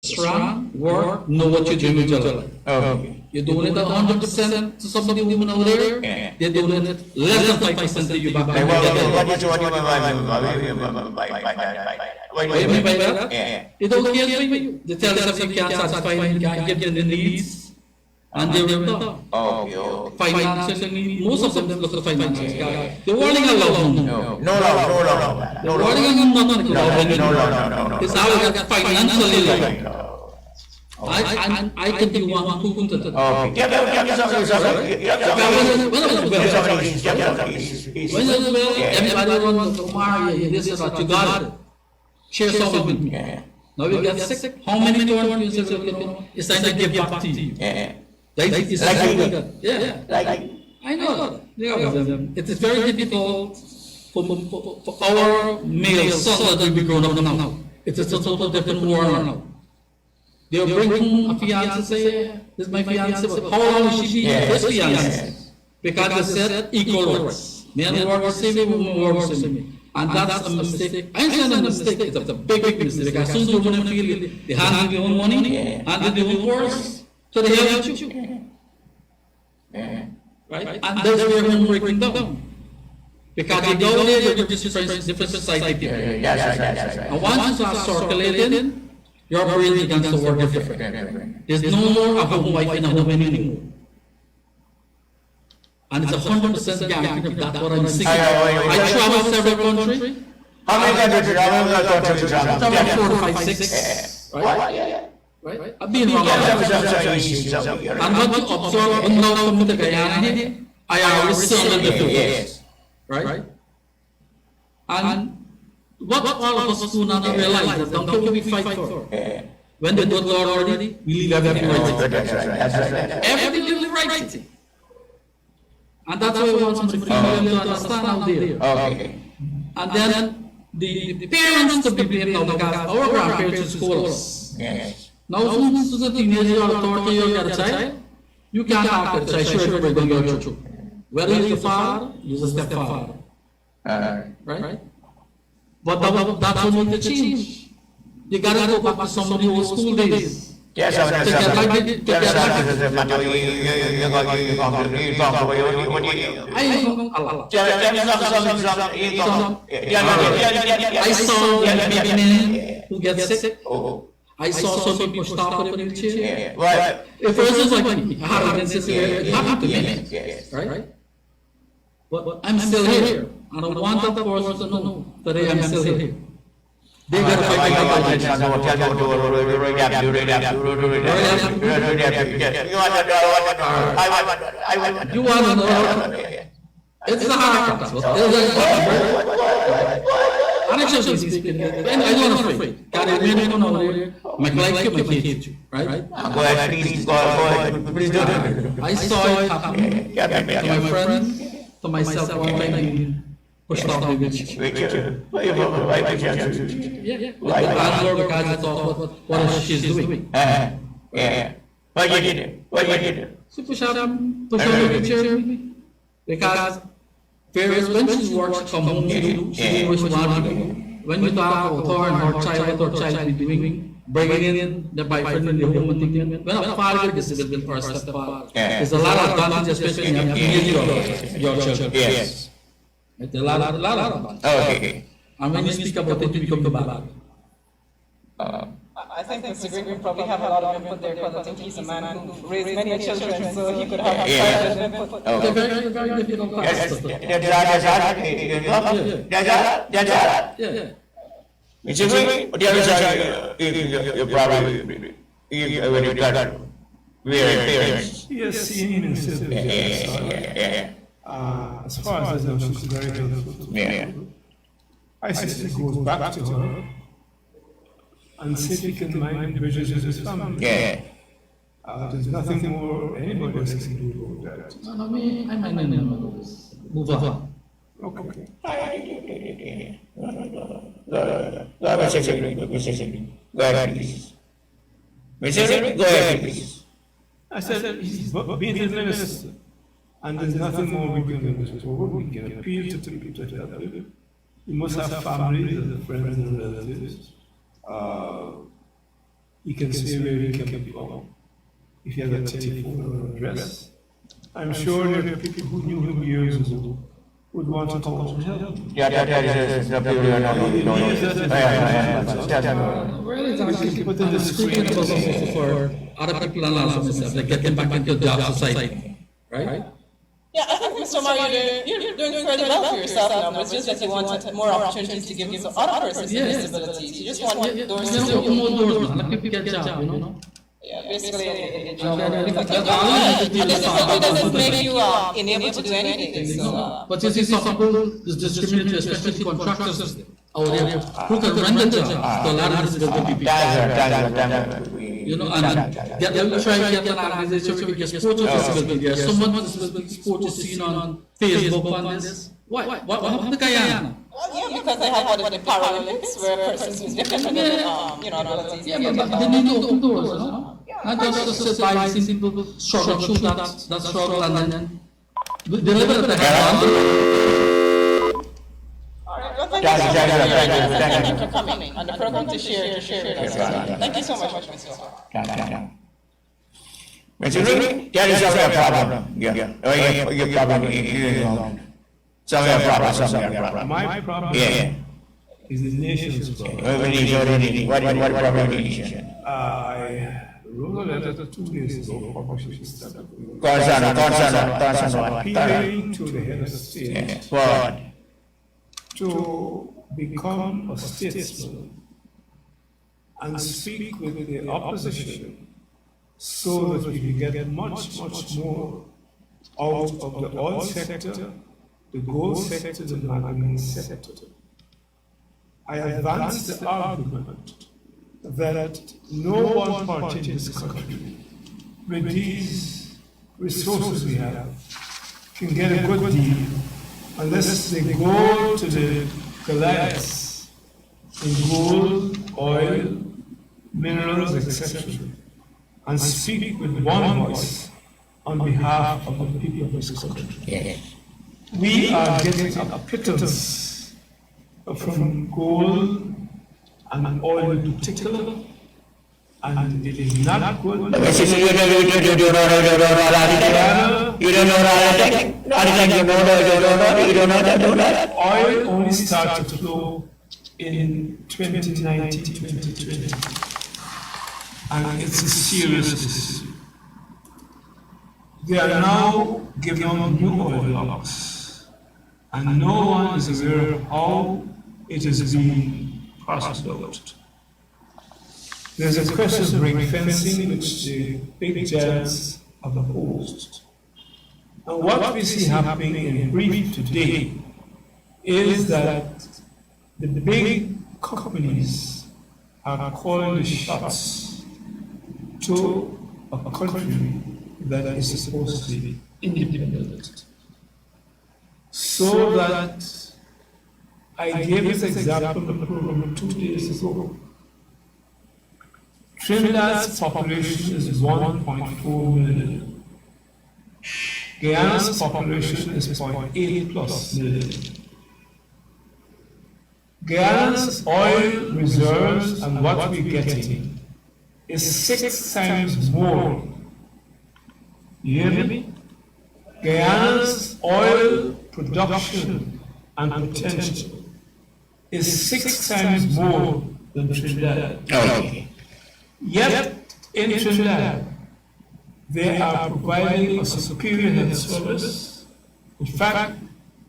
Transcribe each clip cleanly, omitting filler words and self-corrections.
restaurant, work, know what you're doing with your life. Okay. You're doing it 100% to somebody woman over there, Yeah. they're doing it less than 5% to you back. What do you mean by What do you mean by that? Yeah. They don't care for you. They tell us if you can't satisfy them, you can't give them the needs, and they will not. Okay. Financial need, most of them look at financial. They're warning a lot. No. They're warning a lot. It's how I got financially low. I can be one who couldn't. Everybody runs to marry, this is what you got it. Share some with me. Now you get sick. How many more users you know? It's time to give back to you. It's I know. It is very difficult for our male sons to be grown up now. It is a total different world now. They'll bring home a fiance, say, this is my fiance, but how long will she be his fiance? Because they said equal rights. Men work the same way, women work the same way. And that's a mistake. I ain't saying a mistake, it's a big mistake. Because as soon as you want to feel they handle their own money, handle their own course, so they help you. Right? And that's where we're breaking down. Because they go there, you're just different society people. And once you start circulating, your brain begins to work different. There's no more a home wife in a home anymore. And it's 100% guaranteed that's what I'm seeing. I travel several countries. How many countries? Travel 4, 5, 6. Right? I've been wrong. And what you observe when now come to Guyana, I always see the difference. Right? And what all of us do not realize that don't we fight for? When they do God already, we leave everything right. Everything is right. And that's why we want some people to understand out there. And then the parents to be blamed now because our grandparents school us. Now, as soon as a teenager or 30 years old child, you can't talk to the child, sure, we're going to go through. Whether you're the father, you're the stepfather. Right? But that's what needs to change. You gotta go back to some of the old school days. I saw men who get sick. I saw some people stop in a wheelchair. If it was like me, I had it happened to me. Right? But I'm still here. I don't want that person to know that I am still here. They got to fight. You want to know? It's the hard part. I'm actually speaking. I don't afraid. God, I really don't know. My life, my kids, right? Go ahead, please do it. I saw it happen to my friends, to myself one time. Push off the witch. What she's doing. What you did? So push out the witch because when she works, come home, she do what she wants to do. When you talk about her and her child, what her child be doing, bringing in the boyfriend in the home and thinking, when a father is disabled for a stepfather, there's a lot of advantages, especially in your children. Yes. It's a lot of Okay. And when you speak about it, you become bad. I think Mr. Green would probably have a lot of input there because I think he's a man who raised many children, so he could have quite a bit of input. It's a very difficult process. Mr. Green, what do you say? You probably, when you got very parents. Yes, seen in civil. As far as I know, she's very helpful. I said it goes back to her and significant mind bridges with his family. There's nothing more anybody else can do about that. No, I'm move on. Okay. Go ahead, please. Go ahead, please. I said he's being the minister. And there's nothing more we can do this forward. We can appeal to people to help you. You must have families and friends and relatives. he can say where he can be found. If he has a telephone or address, I'm sure there are people who knew him years ago would want to come and help him. Yeah, that is the period. Really, speaking about also for other people and also myself, like get them back into the job society, right? Yeah, I think, Mr. Omar, you're doing fairly well for yourself now, but it's just that you want more opportunities to give some other persons with disabilities. You just want doors to Open more open. doors, man. Let people get jobs, you know? Yeah, basically, a And job. then, And the difficulty doesn't make you unable to do anything, so. But you see, some people is discriminatory, especially contractors out there who can run the job to a lot of disability people. You know, and they'll try to get an organization where we get sports with disability. There's so much disability sport is seen on Facebook on this. Why? What happened to Guyana? Yeah, because they have what is the Paralympics, where persons with different, abilities. Yeah, but they need to open doors, you know? Not just sit by and see people struggle through that struggle and then deliver the Thank you for coming on the program to share with us. Thank you so much, Mr. Omar. Mr. Ruby, that is a problem. Yeah. Your problem. Some problem. My problem is the nation's problem. What problem is it? I wrote a letter 2 days ago publishing stuff. Concern. Appealing to the head of state What? to become a statesman and speak with the opposition so that we can get much more out of the oil sector, the gold sector, the manganese sector. I advanced the argument that no one party in this country, with these resources we have, can get a good deal unless they go to the Goliaths in gold, oil, minerals, etc., and speak with one voice on behalf of the people of this country. We are getting a pittance from gold and oil in particular, and it is not good. You don't know that. Oil only started to flow in 2019, 2020, and it's a serious issue. They are now giving out new oil blocks, and no one is aware of how it is being processed out. There's a question ring fencing which the big giants have opposed. And what we see happening in brief today is that the big companies are calling the shots to a country that is supposed to be independent. So that I gave this example of the program 2 days ago. Trinidad's population is 1.4 million. Guyana's population is 0.8 plus million. Guyana's oil reserves and what we're getting is 6 times more. You hear me? Guyana's oil production and potential is 6 times more than Trinidad. Okay. Yet, in Trinidad, they are providing a superior health service. In fact,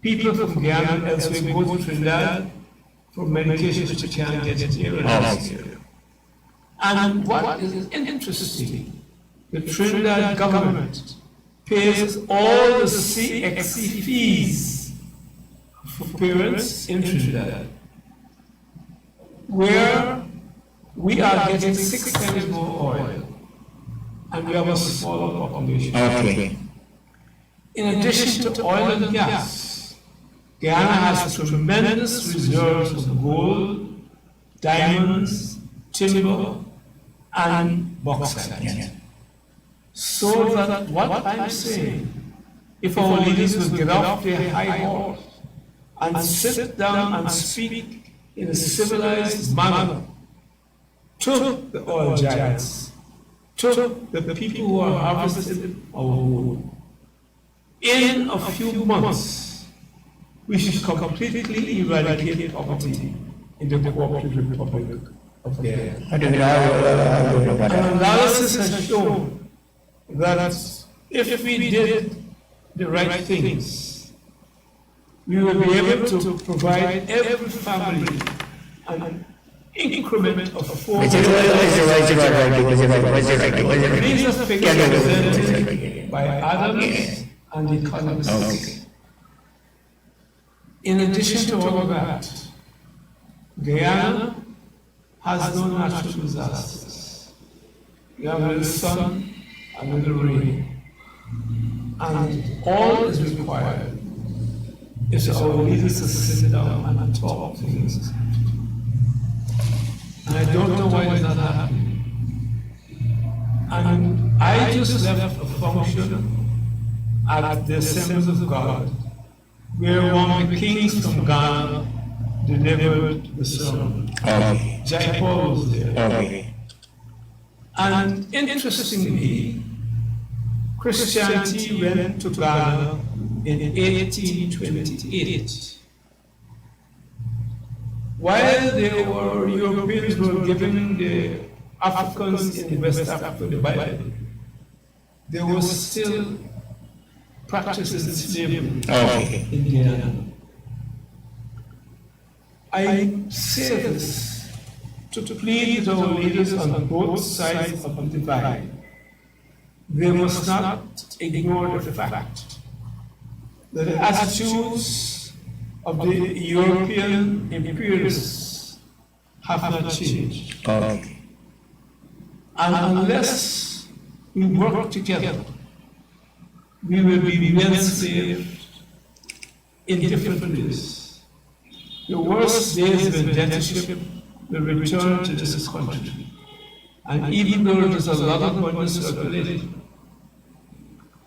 people from Guyana and elsewhere go to Trinidad for medication which they can't get here. And what is interesting, the Trinidad government pays all the CXC fees for parents in Trinidad, where we are getting 6 times more oil, and we have a smaller population. Okay. In addition to oil and gas, Guyana has tremendous reserves of gold, diamonds, timber, and bauxite. So that what I'm saying, if our leaders will get off their high horse and sit down and speak in a civilized manner, to the oil giants, to the people who are harvesting our wood. In a few months, we should completely eradicate poverty in the Cooperative Republic of Guyana. An analysis has shown that if we did the right things, we will be able to provide every family an increment of 4 These are figures presented by Adams and economists. In addition to all of that, Guyana has no natural disasters. We have a little sun and a little rain. And all is required is our leaders to sit down and talk things. And I don't know why it's not happening. And I just left a function at the Assemblies of God, where one of the kings from Ghana delivered the sermon. Jai Paul was there. And interestingly, Christianity went to Ghana in 1828. While Europeans were giving the Africans in West Africa the Bible, they were still practicing slavery in Guyana. I say this to plead with our leaders on both sides of the divide. They must not ignore the fact that the attitudes of the European imperialists have not changed. And unless we work together, we will be enslaved in different ways. The worst days of dictatorship will return to this country. And even though there's a lot of money circulating,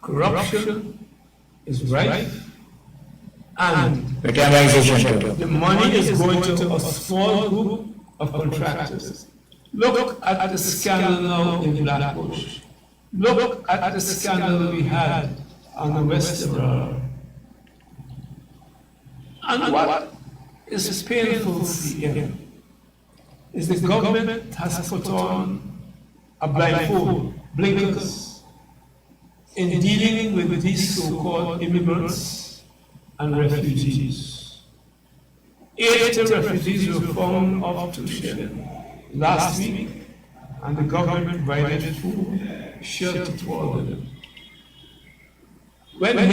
corruption is rife, and the money is going to a small group of contractors. Look at the scandal now in Blackbush. Look at the scandal we had on the Western Road. And what is painful here is the government has put on a blindfold, blinkers, in dealing with these so-called immigrants and refugees. 80 refugees were found off Tushen last week, and the government provided food, shelter to all of them. When they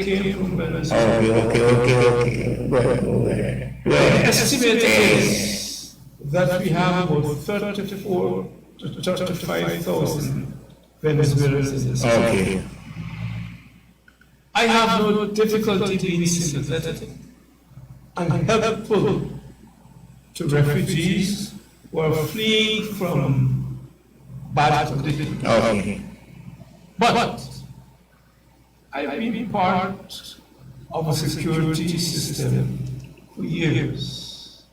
came from Venezuela. The estimate is that we have about 34 to 35,000 Venezuelans in this country. I have no difficulty being sympathetic and helpful to refugees who are fleeing from bad conditions. But I've been part of a security system for years.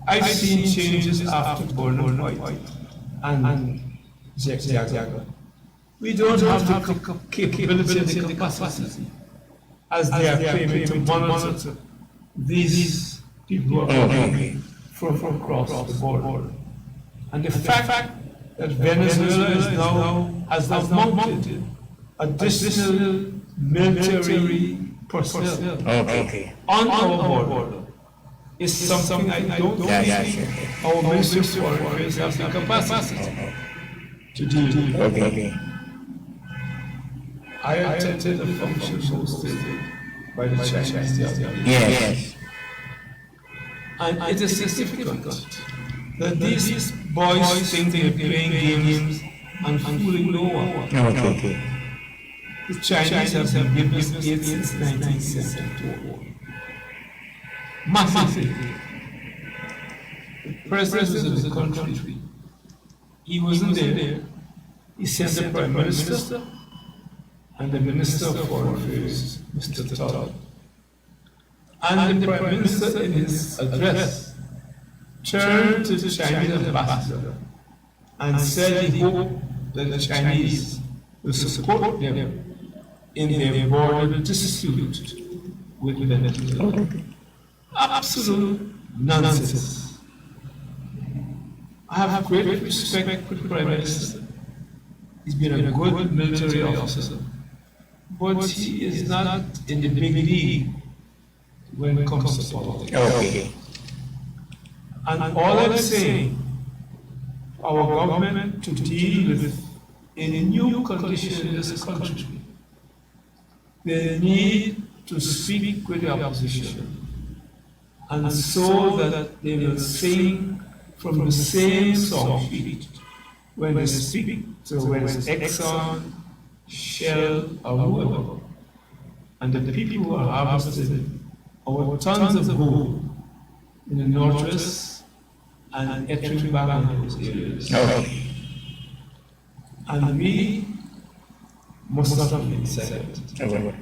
I've seen changes after Borno White and Jaga. We don't have the capability and the capacity as they are claiming to monitor these people who are coming from across the border. And the fact that Venezuela has now mounted additional military personnel on our border is something I don't think our Ministry of Foreign Affairs has the capacity to deal with. I attended a function hosted by the Chinese the other day. And it is significant that these boys think they're playing games and fooling no one. The Chinese have been giving us aid since 1974. Massively. The president was in the country. He wasn't there. He sent the Prime Minister and the Minister of Foreign Affairs, Mr. Todd. And the Prime Minister, in his address turned to the Chinese ambassador and said he hoped that the Chinese will support them in their border dispute with Venezuela. Absolute nonsense. I have great respect for the Prime Minister. He's been a good military officer, but he is not in the big league when it comes to politics. Okay. And all I'm saying, our government to deal with a new condition in this country, they need to speak with the opposition, and so that they will sing from the same song sheet when they speak. So when it's Exxon, Shell, or whoever, and the people who are harvesting our tons of gold in the northwest and entering back in those areas. Okay. And we must not be silent. Okay.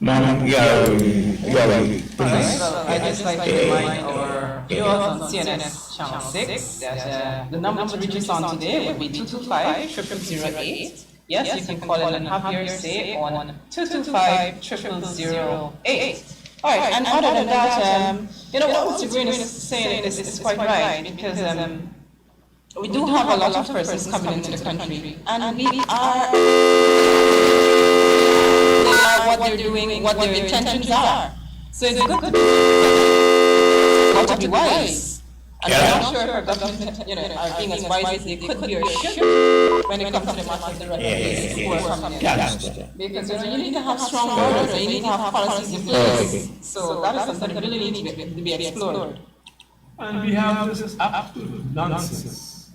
Ma'am, yeah, Alright, well, I just like to remind our viewers on CNS Channel 6 that the number to reach us on today would be 225-0008. Yes, you can call in and have your say on 225-0008. Alright, and other than that, what Mr. Green is saying is quite right, because we do have a lot of persons coming into the country, and we are what they're doing, what their intentions are. So it's good to be wise. And I'm not sure if our government, are being as wise as they could be or should when it comes to the matter of the refugees who are coming in. Because you need to have strong borders, and you need to have policies in place. So that is something that really needs to be explored. And we have this absolute nonsense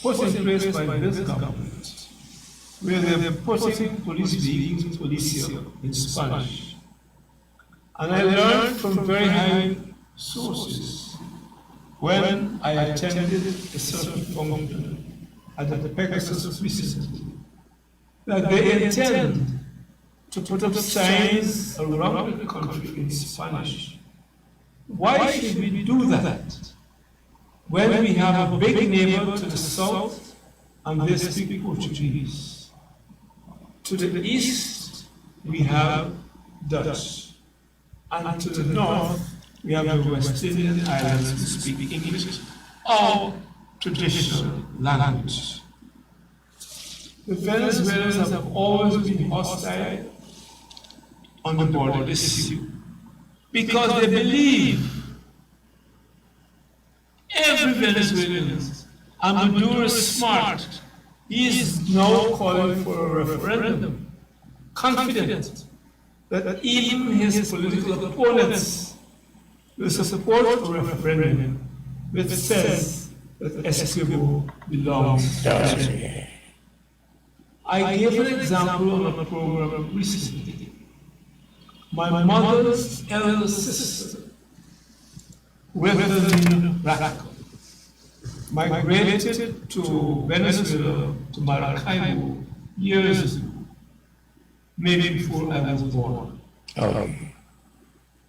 put in place by this government, where they're putting police vehicles, policia, in Spanish. And I learned from very high sources when I attended a certain function at the Pegasus Museum that they intend to put up signs around the country in Spanish. Why should we do that when we have a big neighbor to the south and they speak Portuguese? To the east, we have Dutch, and to the north, we have the West Indian Islands who speak English, our traditional language. The Venezuelans have always been hostile on the border issue because they believe every Venezuelan, and Maduro is smart. He is now calling for a referendum, confident that even his political opponents will support a referendum which says that Escobar belongs to Venezuela. I gave an example on a program recently. My mother's elder sister, Reverend Racco, migrated to Venezuela, to Maracaibo, years ago, maybe before I was born. Okay.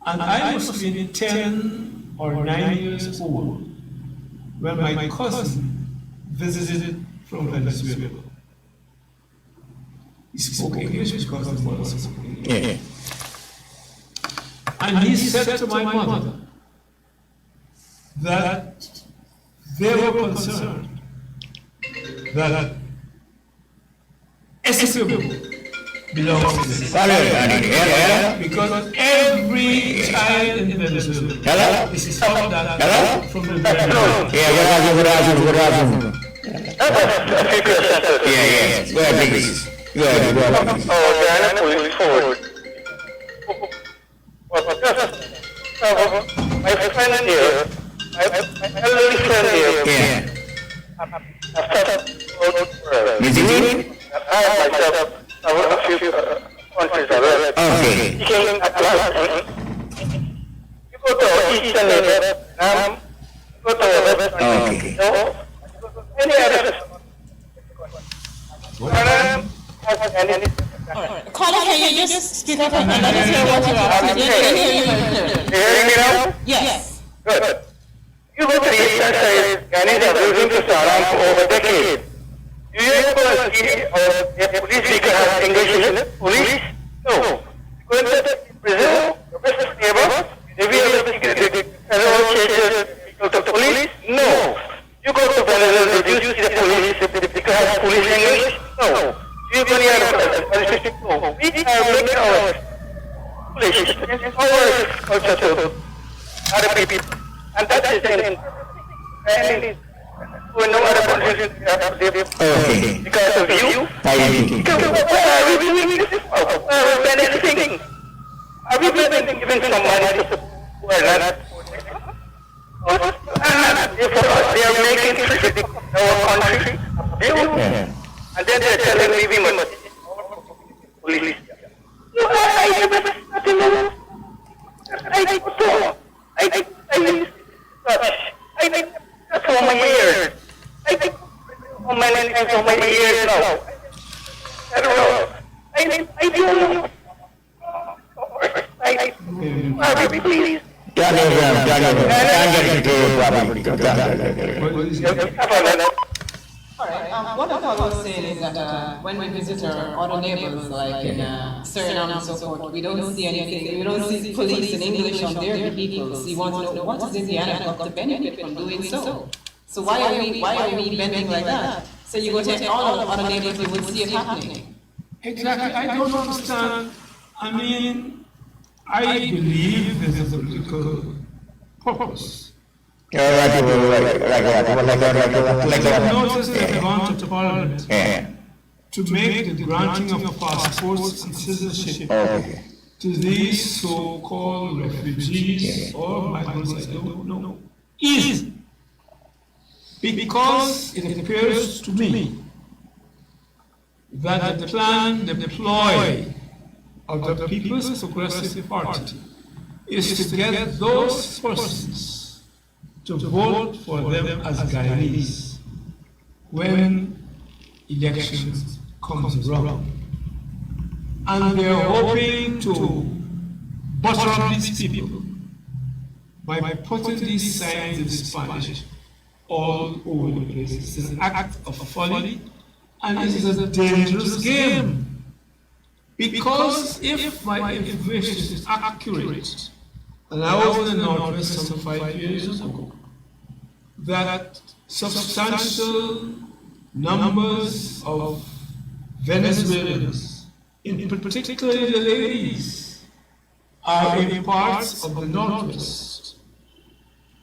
And I must have been 10 or 9 years old when my cousin visited from Venezuela. He spoke English because his mother spoke English. Yeah. And he said to my mother that they were concerned that Escobar belongs to them. Because every child in Venezuela is taught that from the very beginning. Yeah. Go ahead, please. Go ahead. Ghana police force. My friend here, my elderly friend here, Yeah. Mr. I myself, a few countries already. Okay. He came at last. You go to Eastern Vietnam, you go to Western, Okay. any other. Colin, can you just speak up and let us hear what you're asking? You hearing me now? Yes. Good. You go to the eastern side, Ghanis are losing to Saddam for over decades. Do you ever see a police vehicle has English in it? Police? No. You go to Brazil, your business neighbor, have you ever seen the federal chases the police? No. You go to Venezuela, do you see the police, the vehicle has police English? No. Do you go to the no. We are making our police in our culture to other people. And that is the thing. And we know other countries Okay. because of you. Thank you. Because why are we doing this? Why are we benefiting? Are we giving some money to people who are not? They are making trick our country. And then they're telling me we must police. No, I nothing wrong. That's for my years. I think for many times for my years now. I don't know. I don't know. Please. Alright, what I was saying is that when we visit our other neighbors, like in Suriname and so forth, we don't see anything, we don't see police in English on their vehicles. We want to know what is Indiana got to benefit from doing so. So why are we bending like that? So you go to all of our other neighbors, you would see it happening. Exactly. I don't understand. I mean, I believe there's a political purpose. Like Notice that they gone to Parliament to make the granting of passports and citizenship to these so-called refugees or migrants, I don't know, easy. Because it appears to me that the plan, the ploy of the People's Progressive Party is to get those persons to vote for them as Guyanese when elections comes around. And they're hoping to butter up these people by putting these signs in Spanish all over the place. It's an act of folly and it is a dangerous game. Because if my information is accurate, and I was in the Northwest some 5 years ago, that substantial numbers of Venezuelans, in particular the ladies, are in parts of the Northwest.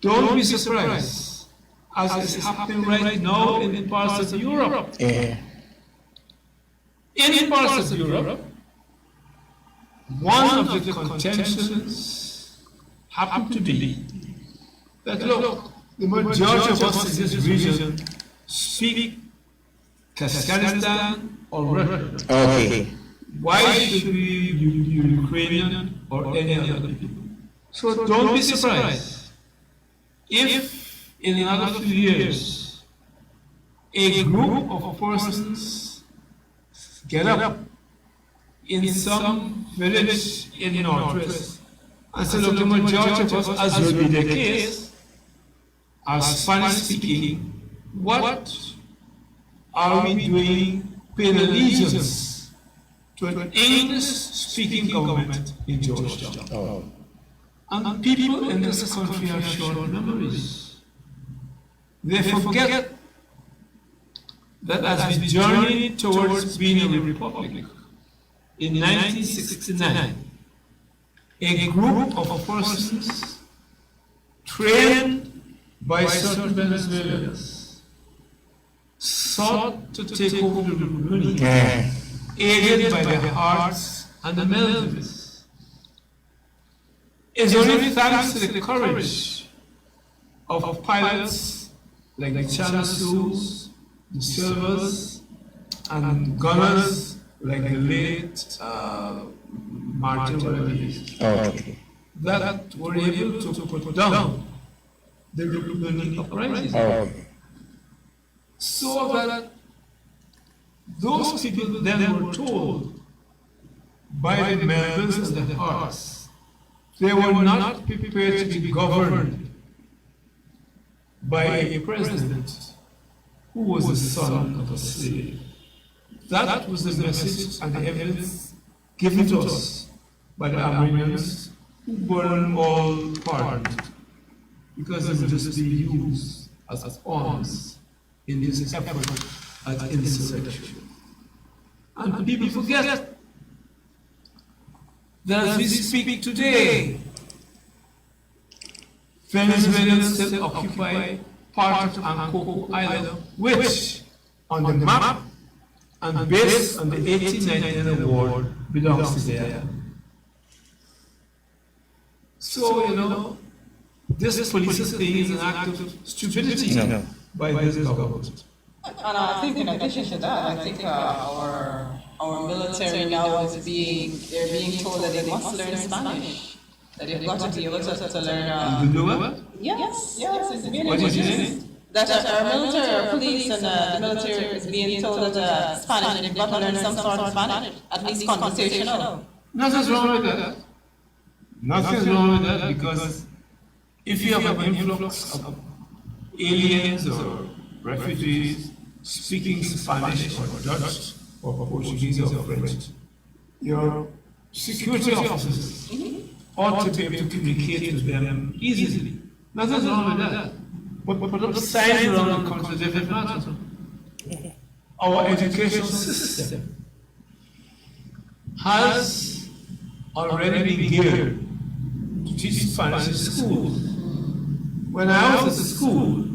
Don't be surprised, as is happening right now in parts of Europe. In parts of Europe, one of the contentions happen to be that, look, the majority of us in this region speak Kazakhstan or Russian. Okay. Why should we be Ukrainian or any other people? So don't be surprised if in another few years a group of persons get up in some village in the Northwest and say, look, the majority of us, as will be the case, are Spanish speaking. What are we doing paying allegiance to an English speaking government in Georgia? And people in this country have short memories. They forget that as we journey towards being a republic, in 1969, a group of persons trained by certain Venezuelans sought to take over the money, aided by the Hearts and the Melvins. It's only thanks to the courage of pilots like the Chanasus, the Silvers, and gunners like the late Martin Rodriguez, that were able to put down the Republican uprising. So that those people then were told by the Melvins and the Hearts they were not prepared to be governed by a president who was the son of a slave. That was the message and the evidence given to us by the Armenians who burned all pardons because they would just be used as pawns in this effort at insurrection. And people forget that as we speak today, Venezuelans still occupy part of Ancoco Island, which on the map and based on the 1899 award belongs to there. So, this police thing is an act of stupidity by this government. And I think in addition to that, I think our military now is they're being told that they must learn Spanish. That they've got to be able to learn. You know what? Yes, it's being What is it? that our military, our police, and the military is being told that Spanish, they've got to learn some sort of Spanish, at least conversational. Nothing's wrong with that. Nothing's wrong with that because if you have an influx of aliens or refugees speaking Spanish or Dutch or Portuguese or French, your security officers ought to be able to communicate with them easily. Nothing's wrong with that. But put up signs around the country, different matter. Our educational system has already been geared to teach Spanish in schools. When I was at school,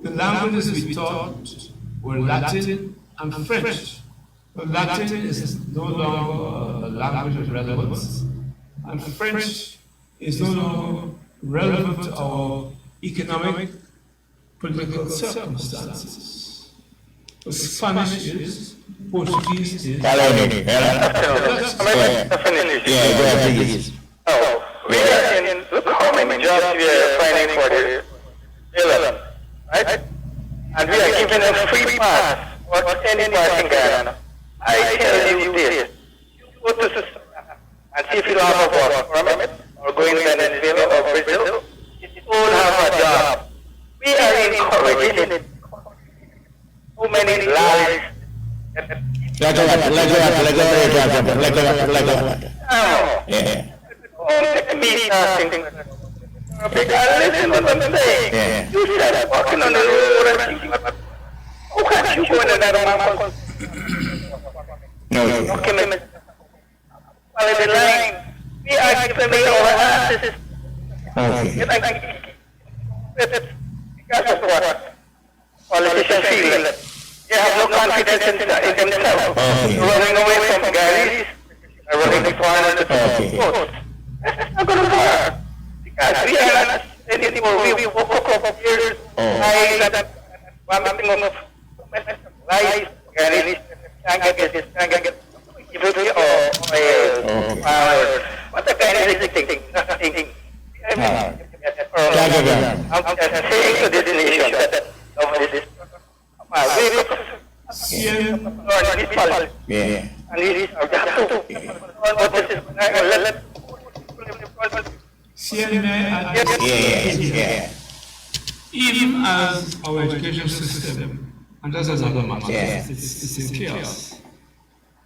the languages we taught were Latin and French. But Latin is no longer a language of relevance, and French is no longer relevant to our economic, political circumstances. But Spanish is, Portuguese is. Finish. Oh, we are in, look how many jobs we are finding for the children, right? And we are giving a free pass for any part in Ghana. I tell you this, you go to Sudan and see if you don't have a work permit, or go in Venezuela or Brazil, you don't have a job. We are encouraging so many lies. Let go. Me nothing. Because listen to what I'm saying. You said walking on the road and thinking about, how can you go in another man? No. Okay, follow the line. We are giving our answers. Okay. Because of what? Politicians feel that they have no confidence in themselves. Running away from galleys, running foreigners to vote. That's not going to work. Because we are not anymore. We woke up years lies and vomiting of lies, galleys, can't get this, can't get evil or power. What the kind of thing? Nothing. I'm saying to this nation that this Yeah. and it is our job to Yeah. Even as our education system, and that's another matter, it's in chaos,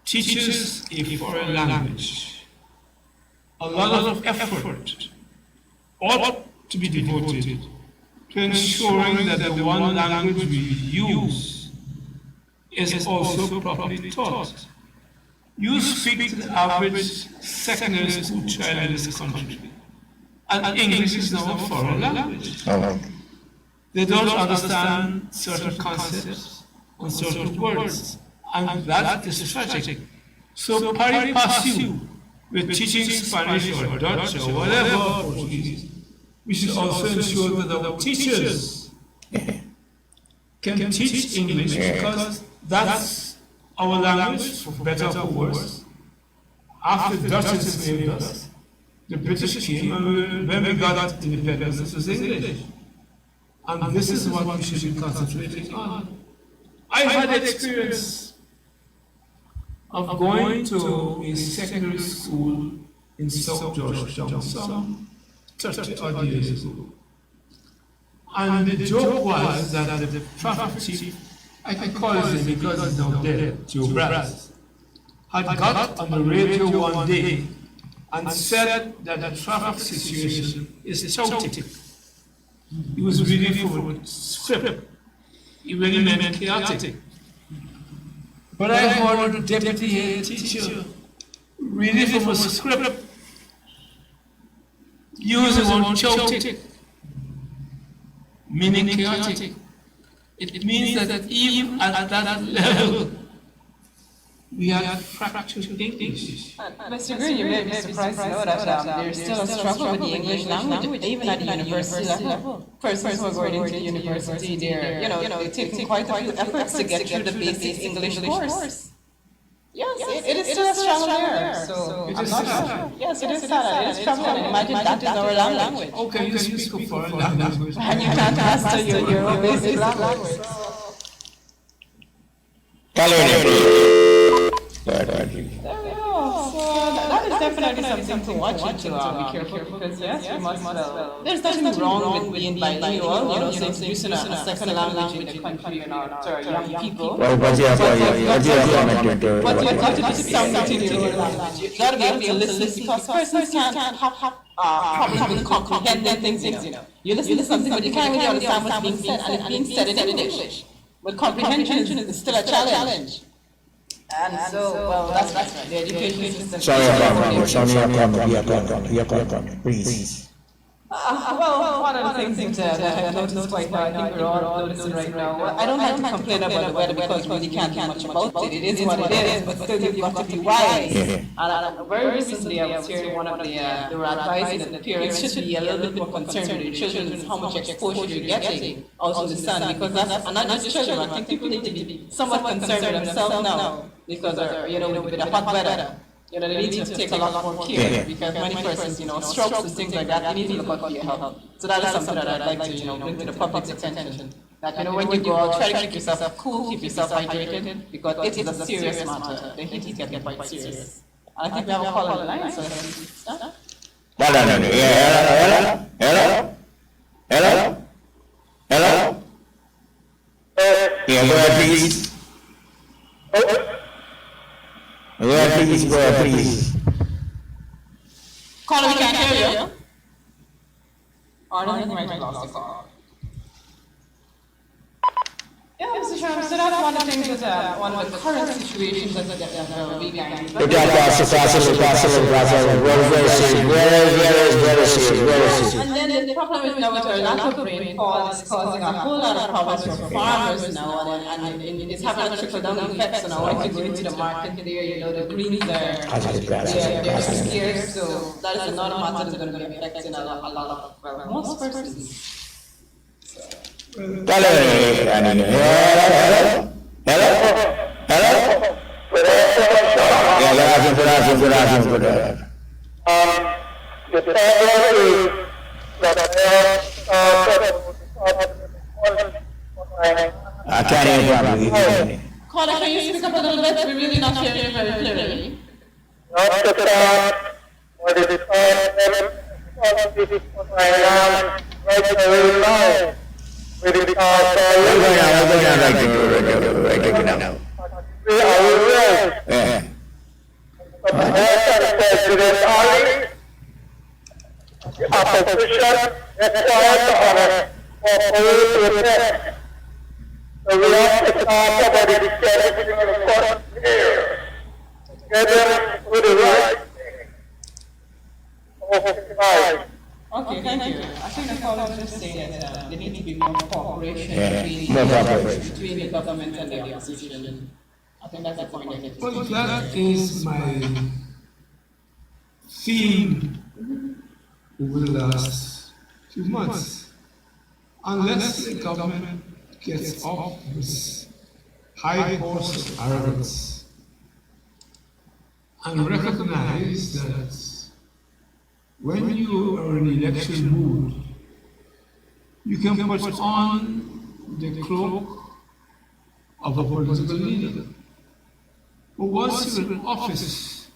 teaches a foreign language, a lot of effort ought to be devoted to ensuring that the one language we use is also properly taught. You speak to the average secondary school child in this country, and English is now a foreign language. They don't understand certain concepts and certain words, and that is tragic. So pari passu with teaching Spanish or Dutch or whatever Portuguese, we should also ensure that our teachers can teach English because that's our language, for better or for worse. After the Dutch enslaved us, the British came, and when we got independence, it was English. And this is what we should be concentrating on. I had experience of going to a secondary school in South Georgetown some 30 odd years ago. And the joke was that the traffic chief, I can call his name because he's now dead, Joe Brass, had got on the radio one day and said that the traffic situation is chaotic. He was reading from a script. He really meant chaotic. But I heard a deputy head teacher reading from a script using one chaotic, meaning chaotic. It means that even at that level, we had fractured English. Mr. Green, you may be surprised to know that there's still a struggle with the English language, even at the university level. Persons who are going into university, they're taking quite a few efforts to get through the basic English course. Yes, it is still a struggle there. So It I'm is not sad. sure. Yes, it is sad. It is troubling. Imagine that is our language. Okay, you speak a foreign language. And you can't master your own basic language. There we go. So that is definitely something to watch into. Be careful because yes, you must well. There's nothing wrong with being bilingual. So introducing a second language in the country to our young people. But you have got to do something in your language. You've got to be able to listen because persons can't have problems with comprehending things. You listen to something, but you can't really understand what's being said, and it's being said in English. But comprehension is still a challenge. And so, well, that's right. The education system. Sorry, please. Well, one of the things that I've noticed quite now, I think we're all noticing right now. I don't like to complain about the weather because we really can't do much about it. It is what it is, but still you've got to be wise. And very recently I was hearing one of they were advising that the parents should be a little bit more concerned with their children and how much exposure you're getting out in the sun, because that's, and not just children, I think people need to be somewhat concerned with themselves now, because with the hot weather. They need to take a lot more care because many persons, strokes and things like that, you need to look out for your health. So that is something that I'd like to, bring to the public's attention. That, when you go out, try to keep yourself cool, keep yourself hydrated, because it is a serious matter. The heat is getting quite serious. And I think we have a call on the line, so let's start. Hello? Yeah, go ahead, please. Go ahead, please. Caller, we can't hear you. I think I lost the call. Yeah, Mr. Chairman, so that's one of the things that, one of the current situations that we can. And then the problem is now with our lack of rainfall is causing a whole lot of problems for farmers now, and it's having a trickle-down effect. So now when you go into the market there, the greens they're scarce, so that is another matter that's going to be affecting a lot of, well, most persons. Hello? Yeah, good afternoon. The problem is that I can't hear you. Caller, can you speak up a little bit? We're really not hearing you very clearly. not the time, but it is all this is what I am right away now. With the opposition required so we have to talk about the discussion in the court here. Together with the right thing. Okay, thank you. I think the caller was just saying that there needs to be more cooperation between the government and the opposition. I think that's the point. Well, that is my theme over the last few months. Unless the government gets off this high horse of arrogance and recognize that when you are in election mood, you can put on the cloak of a political leader. But once you're in office,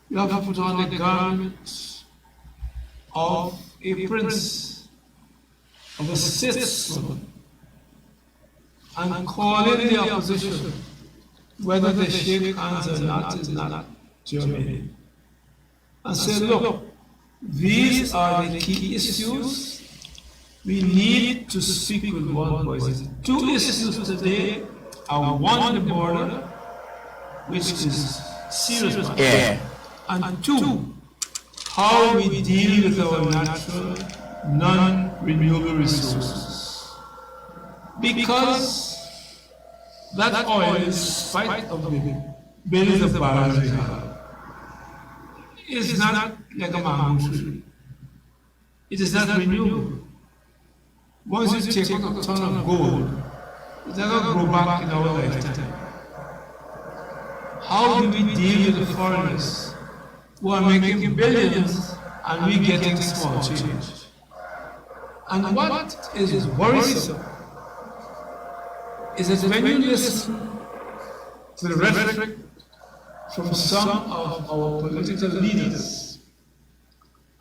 you have to put on the garment of a prince. of a statesman and calling the opposition, whether they shake hands or not is not germane, and say, look, these are the key issues. We need to speak with one voice. Two issues today are one, the border, which is serious, and two, how we deal with our natural, non-renewable resources. Because that oil, in spite of the billions of barrels we have, is not like a mango tree. It is not renewable. Once you take a ton of gold, it's not going to grow back in our lifetime. How do we deal with the foreigners who are making billions and we getting small change? And what is worrisome is that when you listen to the rhetoric from some of our political leaders,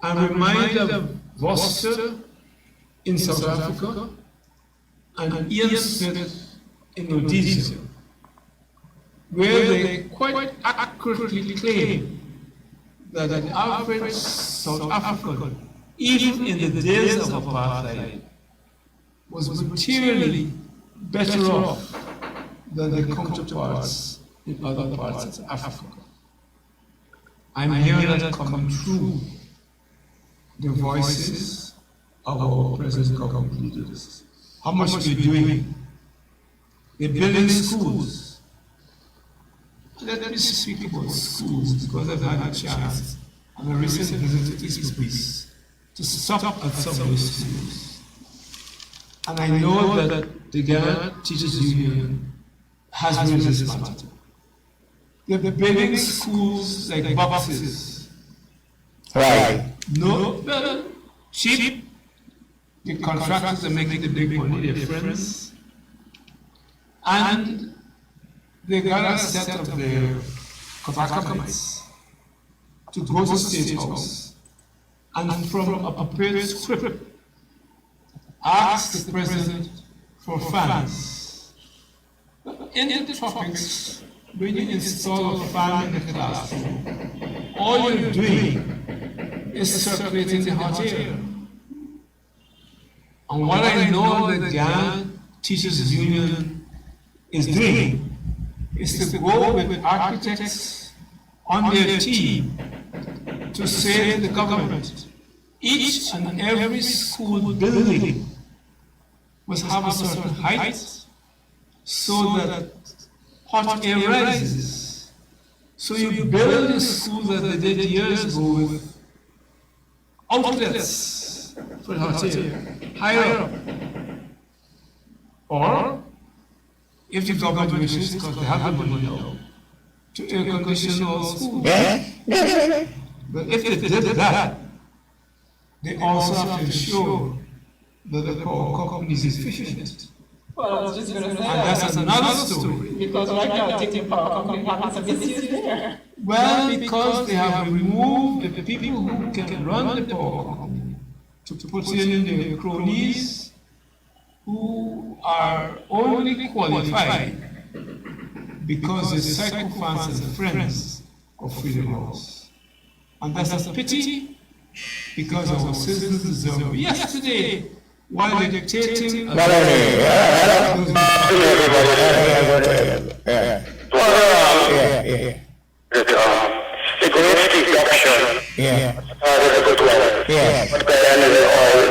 I'm reminded of Voster in South Africa and Ian Smith in Rhodesia, where they quite accurately claim that the average South African, even in the days of apartheid, was materially better off than their counterparts in other parts of Africa. I'm hearing that come through the voices of our present government leaders. How much are we doing? They're building schools. Let me speak about schools because I've had a chance on a recent visit to East Greece to stop at some of those schools. And I know that the Ghana Teachers Union has raised this matter. They're building schools like boxes. Right. No, cheap. The contractors are making the big money, their friends. And they got a set of their Kavakamites to go to State House and from a prepared script ask the president for funds. In the topics, when you install a fan in the classroom, all you're doing is circulating the hot air. And what I know the Ghana Teachers Union is doing is to go with architects on their team to say to the government, each and every school building must have a certain height so that hot air rises. So you build a school that they did years ago with outlets for hot air, higher up. Or, if the government wishes, because they have the money now, to air condition all schools. But if they did that, they also have to ensure that the power company is efficient. Well, I was just going to say And that's another story. Because right now, taking power company has a business there. Well, because they have removed the people who can run the power company to put in the cronies who are only qualified because they sycophants and friends of Freedom House. And that's a pity because our citizens deserve it. Yesterday, while dictating the Great Deduction started a good way. But the end of the oil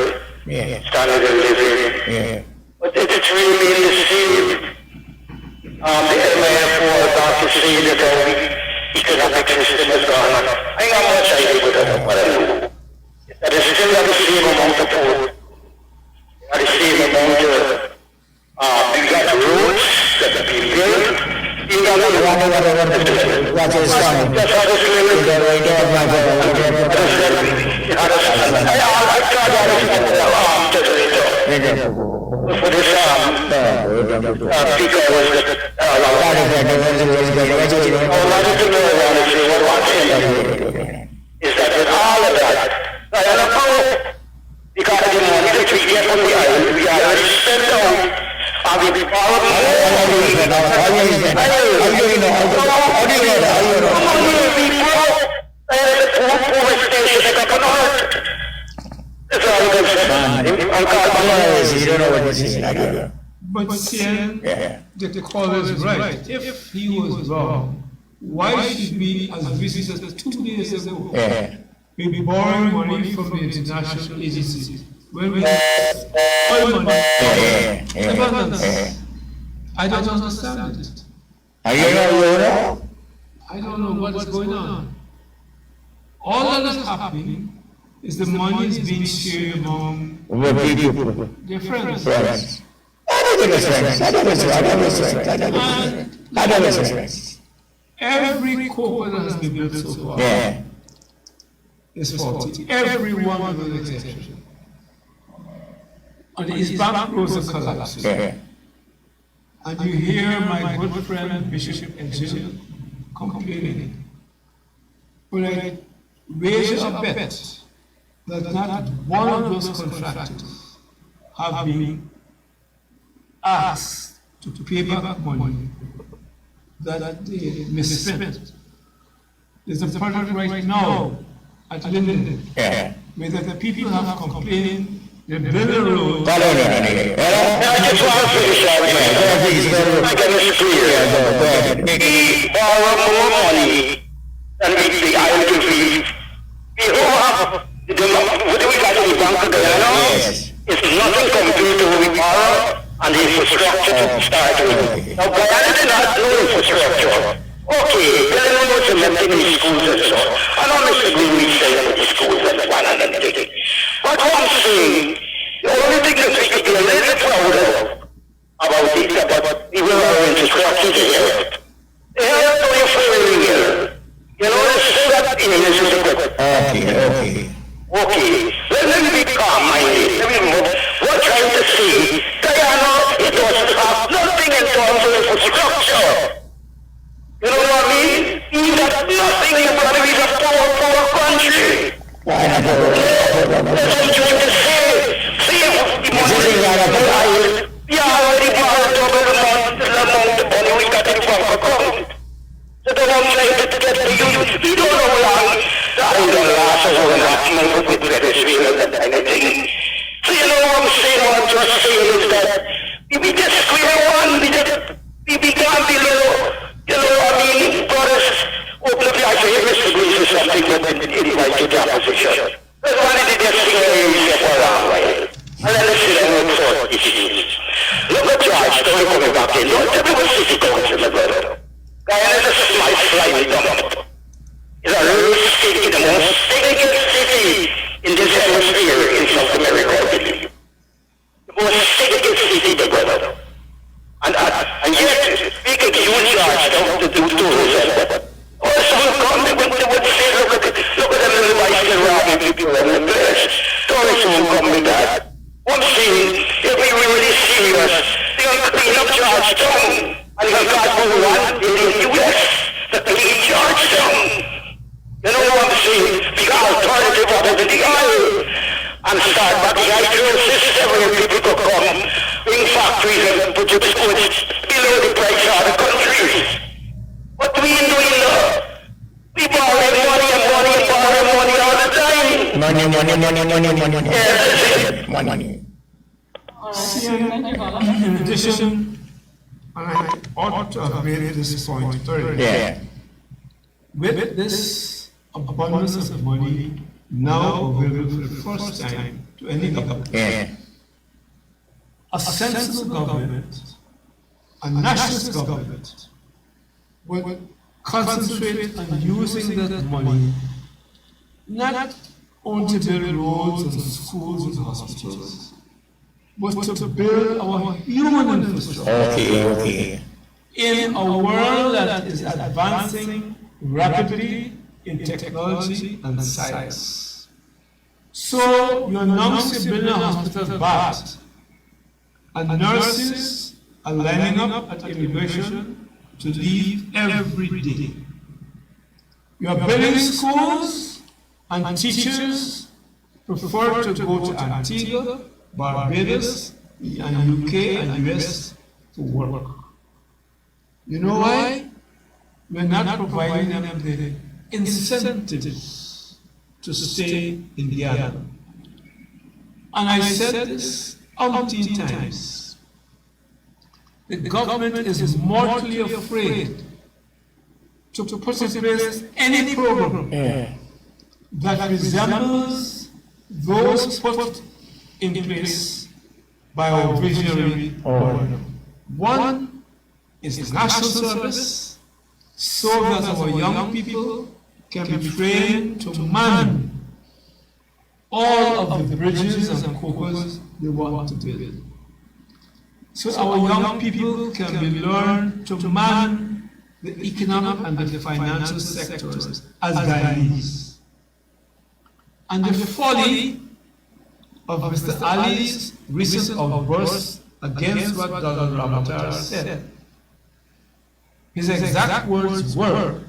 started a living. But it's really been deceived. The MAF was about to see that the economic system has gone up. I got much idea with that, but I know. That is still not the same amount of food. Not the same amount of, you got roads that have been built. You got what is coming. That's how this living. I tried to for this, speaker was is that with all of that, because the money that we get from the island, we already spent out, and we borrow more money. How do you know? You don't know what this is. But Sian, the caller is right. If he was wrong, why should we, as visitors 2 days ago, be borrowing money from the international agencies when we have oil money? I don't understand it. I don't know what's going on. All that is happening is the money is being shared among their friends. Every corporate that has been built so far is faulty. Every one of the exception. And his bank rolls are collapsing. And you hear my good friend Bishop Engineer complaining. But I raise a bet that not one of those contractors have been asked to pay back money that they misspent. There's a project right now at Linden where the people have complained they build a road. I just want to finish out here. I can make it clear. We borrow more money than the island can feed. We have what do we got in the Bank of Guyana? It's nothing compared to what we borrow and the infrastructure to start with. Now, Guyana did not do infrastructure. Okay, there are no cementing in the schools and so on. I don't disagree with saying that the schools and one and everything. But what I'm saying, the only thing that we could be a little bit proud of about this, about even our infrastructure here. They have no inferior here. You know, let's say that in English. Okay. Let me be calm-minded. What I'm trying to say, Guyana, it doesn't have nothing in terms of infrastructure. You know what I mean? You got nothing in front of you, a poor country. That's what I'm trying to say. See, we already borrowed double the amount of money we got in the bank account. So the one trying to get to you, we don't know how long that ain't gonna last us over that month with Venezuela and anything. So you know what I'm saying? What I'm just saying is that we just square one, we can't be low. You know what I mean? Brothers, open up your eyes to hear Mr. Grease or something that invite you to opposition. That's one of the best things that you say for a long while. And then let's sit and look for issues. Look at George, don't coming back in. Don't tell me what city council, my brother. Guyana is a small flying dump. It's a real state, the most stinking city in this hemisphere in South America, I believe. The most stinking city, my brother. And yet, we can use George to do tourism. Or some come, they would say, look at them little bicycle robbing people in the place. Tourists won't come with that. One thing, if we really serious, they're going to clean up Georgetown. And they've got one in the U.S. to clean Georgetown. You know what I'm saying? We got alternative other than the oil. And start back the hydrogen system where people could come, bring factories and produce goods below the price of the countries. What we doing now? We borrow money and borrow money all the time. Money. In addition, and I ought to have made this point earlier. With this abundance of money now available for the first time to any government, a sensible government, a nationalist government, will concentrate on using that money not only to build roads and schools and hospitals, but to build our human infrastructure in a world that is advancing rapidly in technology and science. So you announce you're building a hospital backed, and nurses are lining up at immigration to leave every day. You are building schools and teachers prefer to go to Antigua, Barbados, and UK and US to work. You know why? We're not providing them the incentives to stay in Guyana. And I said this umpteen times. The government is mortally afraid to put in place any program that resembles those put in place by our visionary order. One is the national service, so that our young people can be trained to man all of the bridges and copers they want to build. So our young people can be learned to man the economic and the financial sectors as Guyanese. And the folly of Mr. Ali's recent outburst against what Donald Ramotar said. His exact words were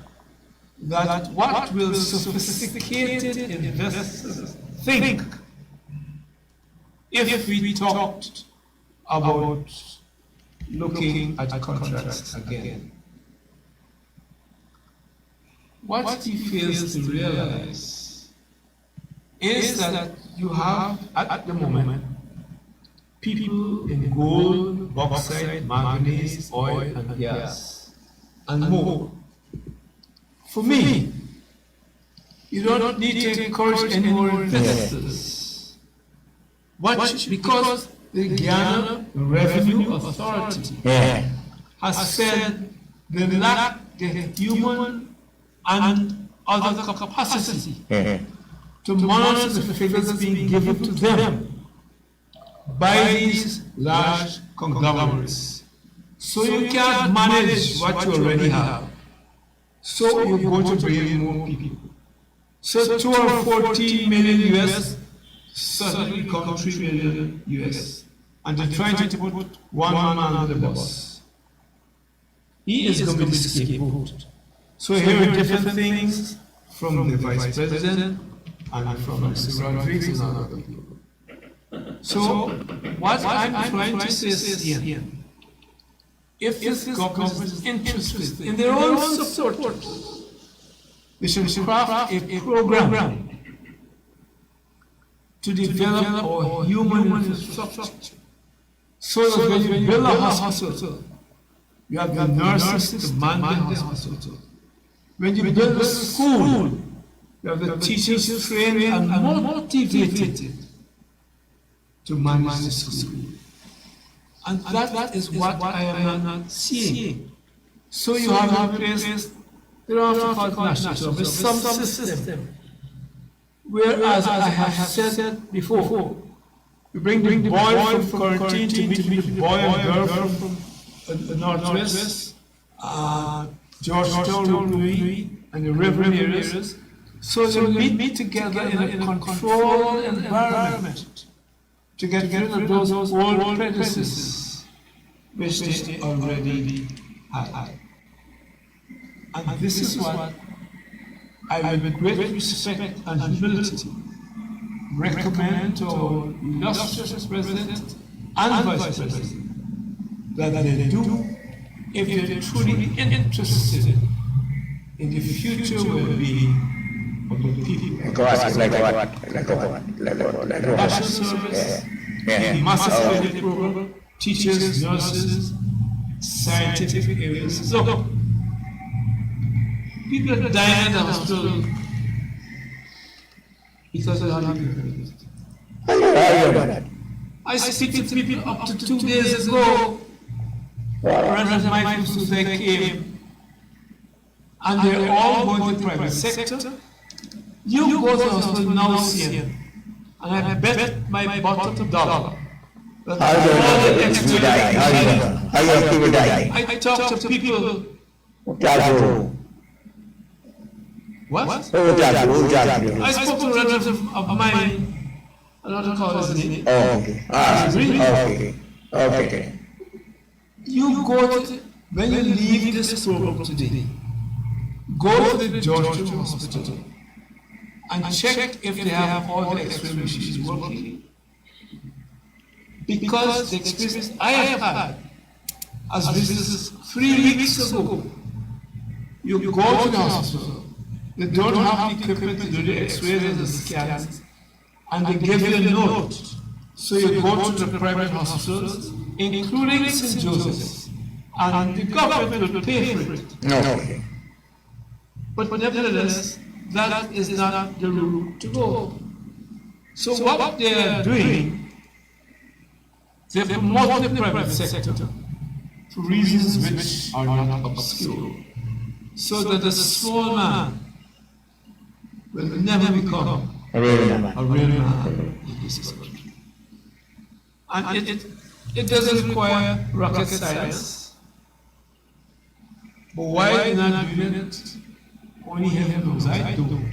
that what will sophisticated investors think if we talked about looking at contracts again. What he fails to realize is that you have at the moment people in gold, bauxite, manganese, oil and gas, and more. For me, you don't need to encourage any more investors. Because the Guyana Revenue Authority has said they lack the human and other capacity to monitor the figures being given to them by these large conglomerates. So you can't manage what you already have. So you're going to bring in more people. So 214 million US suddenly become 3 million US. And they're trying to put one man under the bus. He is going to be the scapegoat. So hearing different things from the Vice President and from Mr. Rodriguez and other people. So what I'm trying to say is here, if this government is interested in their own support, they should craft a program to develop our human infrastructure. So that when you build a hospital, you have the nurses to man the hospital. When you build a school, you have the teachers trained and motivated to manage the school. And that is what I am not seeing. So you have in place, there are national service, some system. Whereas I have said before, you bring the boy from quarantine to meet the boy and girl from the northwest, Georgetown, Louis, and the river areas. So they meet together in a controlled environment to get rid of those old prejudices which they already had. And this is what I, with great respect and humility, recommend to our illustrious President and Vice President that they do if they're truly interested in the future well-being of the people. National service, massive training program, teachers, nurses, scientific areas. So, people are dying in the hospital because of I speak to people up to 2 days ago. Friends of mine from Sudan came, and they're all going to the private sector. You go to the hospital now, see and I bet my bottom dollar that all the extra I talk to people. What? I spoke to a relative of mine, I don't call his name. Okay. You go to, when you leave this program today, go to the Georgetown Hospital and check if they have all the X-ray machines working. Because the experience I have had as visitors 3 weeks ago, you go to the hospital, they don't have the equipment to do the X-rays and the scans, and they give you a note. So you go to the private hospitals, including St. Joseph's, and the government will pay for it. No. But nevertheless, that is not the route to go. So what they are doing, they promote the private sector for reasons which are not obscure, so that the small man will never become A real man. a real man in this country. And it doesn't require rocket science. But why not doing it? Only heaven knows, I don't.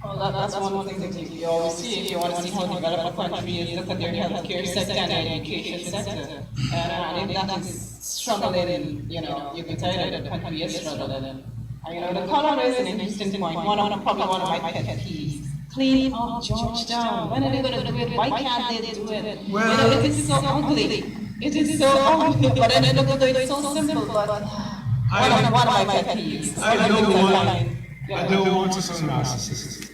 Well, that's one of the things that you always see if you want to see how developed a country is, look at their healthcare sector and their education sector. And if that is struggling, you know, you can tell that the country is struggling. And you know, the color is an interesting point. Probably one of my pet peeves. Clean up Georgetown. When are they going to do it? Why can't they do it? Well, you know, it is so ugly. It is so ugly. But then they look at it so simple. But one of my pet peeves. I don't want to sound narcissistic.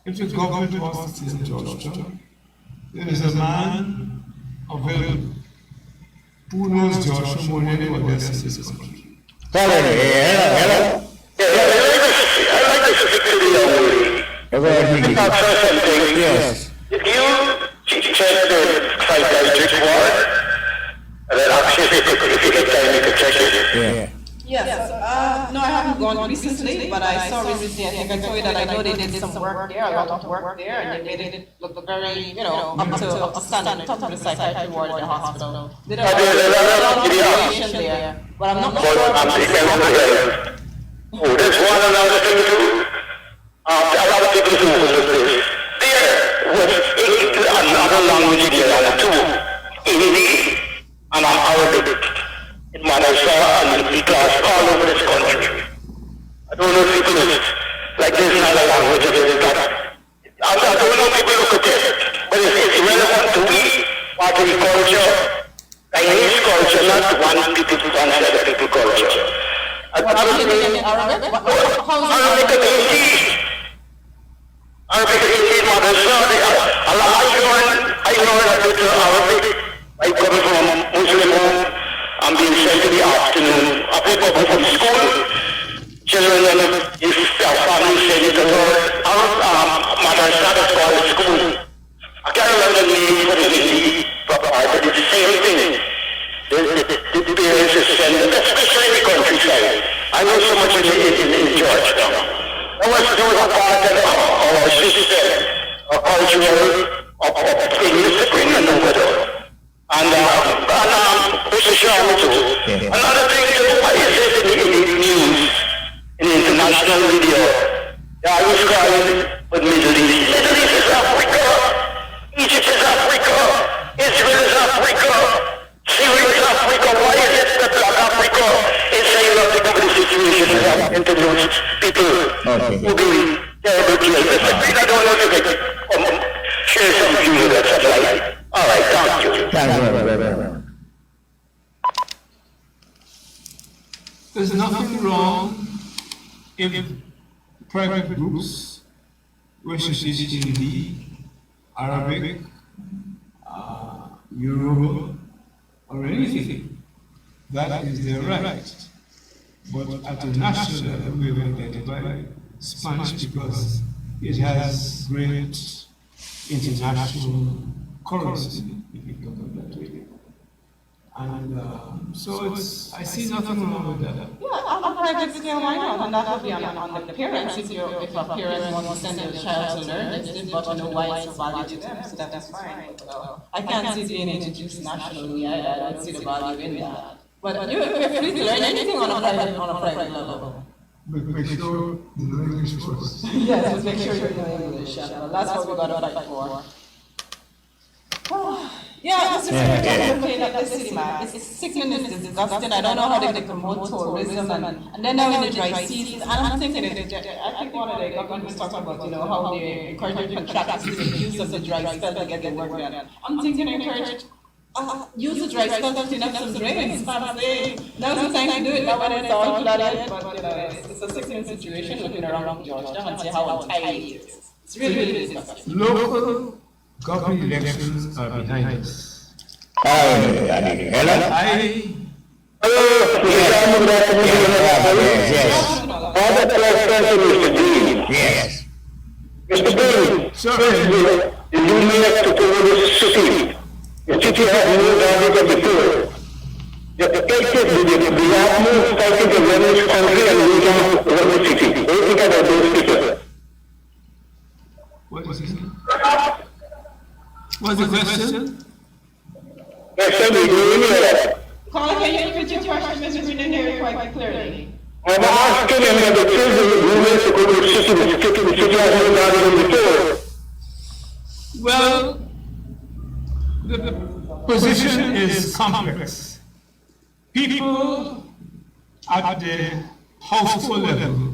If the government wants to in Georgetown, there is a man available who knows Georgetown more than anyone else in this country. Hello. I like this particular young lady. I'll try something. Yes. If you check the psychiatric ward, and then I'll see if you get time you can check it. Yeah. Yes, no, I haven't gone recently, but I saw recently, I think I told you that I know they did some work there, a lot of work there, and they made it look very, you know, up to standard, top of the psychiatry ward in the hospital. Did a lot of information there, but I'm not sure. Oh, there's one another thing too. A lot of people who was this. There was another language there, too. Hindi and Arabic. In Madrasa and in class all over this country. I don't know if people like this in other languages, but I don't know if people look at it, but it's relevant to we, Pakistani culture, Chinese culture, not one people to another people culture. Arabic and Hindi, Madrasa, I know a little Arabic, I come from a Muslim home. I'm being sent in the afternoon. I pick up from school. Children, if their family send it to her, mother started calling school. I can't remember the name for the Hindi proper, but it's the same thing. The parents are sending, especially in the countryside. I know so much in Georgetown. That was a part of our system, our cultural things to bring them over there. And Mr. Sharma too. Another thing is, why is it in the news, in international media, they are describing with Middle East. Middle East is Africa, Egypt is Africa, Israel is Africa, Syria is Africa. Why is it that Black Africa is saying nothing about the situation that happened to those people who do terrible things? I don't know if you can share some views of that subject. All right, thank you. There's nothing wrong if private groups wish to teach Hindi, Arabic, Yoruba, or anything. That is their right. But at the national level, we will identify Spanish because it has great international currency, if you talk about that way. And so I see nothing wrong with that. Yeah, on a private scale, why not? And that would be on the parents, if a parent wants to send their child to learn this, but you know why it's a value to them, so that's fine. I can't see it being introduced nationally, I don't see the value in that. But you're free to learn anything on a private level. But make sure you know English first. Yes, make sure you know English, that's what we got to fight for. Yeah, this is looking at the city, man. It's sickening, it's disgusting. I don't know how they promote tourism and then now in the dry season. And I'm thinking, I think one of the government was talking about, how they encourage contractors to use of the dry spell to get the work done. I'm thinking, encourage, use the dry spell to clean up some drains. Now's the time to do it, not when it's all flooded. But, it's a sickening situation looking around Georgetown and see how untidy it is. It's really, really disgusting. Local government elections are behind us. Hello? Yes. Mr. Dean, Sir, the new mayor took over this city. The city has no garbage than before. The protected the utmost fighting to run this country and lead on to run the city. What do you think about those people? what is it? What's the question? Next time we do any of that. Carl, can you repeat your question, Mr. Green, here quite clearly? I'm asking him that the children who went to go to the city has no garbage than before. Well, the position is complex. People at the household level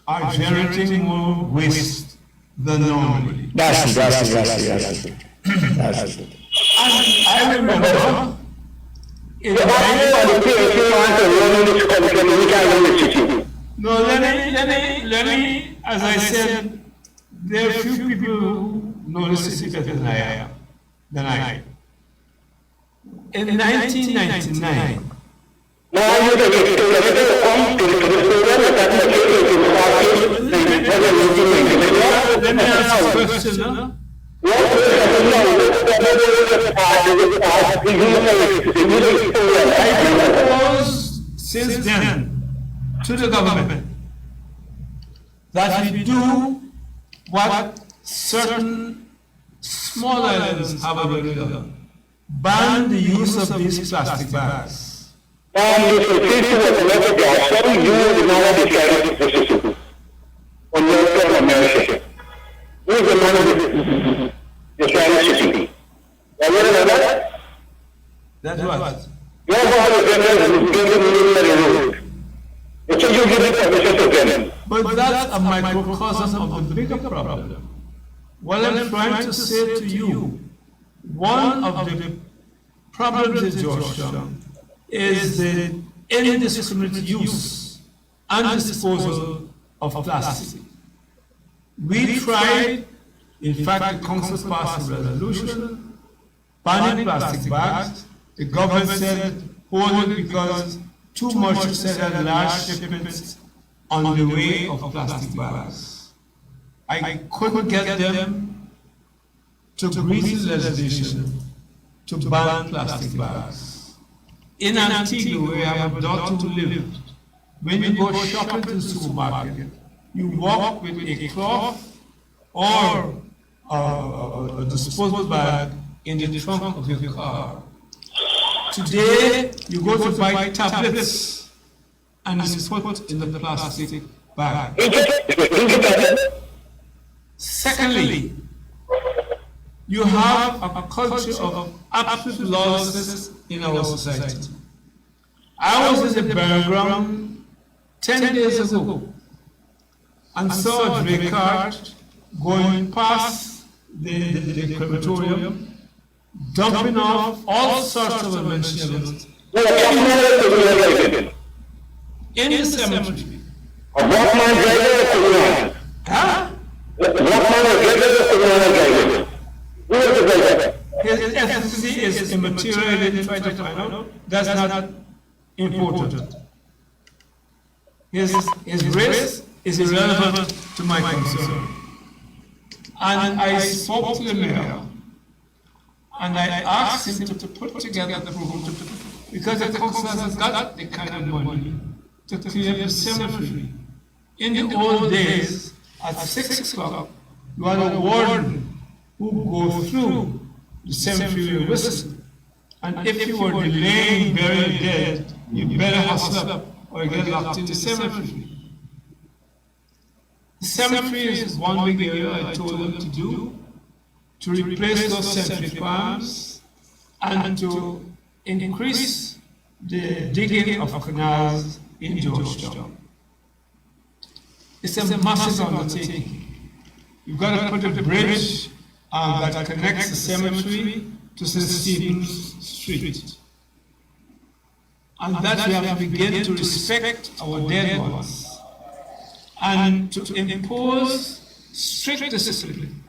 are generating more waste than normally. That's it. I remember in The idea of the PhD wants to run this country and we can't run the city. no, let me, as I said, there are few people who know the city better than I am. In 1999, Now you can get to the come to the program that the city let me ask you a question. Huh? I propose since then to the government that we do what certain small islands have already done. Ban the use of these plastic bags. On your America. Who's the man of the China city? Have you heard of that? That's what? Your father is giving the road. It's you give it permission to them. But that's a microcosm of the bigger problem. What I'm trying to say to you, one of the problems in Georgetown is the indiscriminate use and disposal of plastic. We tried, in fact, the council passed a resolution banning plastic bags. The government said hold it because too much said that large shipments on the way of plastic bags. I couldn't get them to agree to legislation to ban plastic bags. In Antigua, where I have a daughter who lived, when you go shopping to the supermarket, you walk with a cloth or a disposable bag in the trunk of your car. Today, you go to buy tablets and it's put in the plastic bag. Secondly, you have a culture of absolute lawlessness in our society. I was in the burial ground 10 days ago and saw a dray cart going past the crematorium, dumping off all sorts of inventions in the cemetery. Huh? His ethnicity is immaterial, I didn't try to find out. That's not important. His race is irrelevant to my concern. And I spoke to the mayor, and I asked him to put together the program, because the council has got the kind of money to clear the cemetery. In the old days, at 6 o'clock, you had a warden who would go through the cemetery and whistle. And if you were delaying burying dead, you better hustle up or get locked in the cemetery. The cemetery is one big area I told them to do, to replace those cemetery farms and to increase the digging of canals in Georgetown. It's a massive undertaking. You've got to put a bridge that connects the cemetery to St. Stephen's Street. And that we have to begin to respect our dead ones and to impose strict discipline.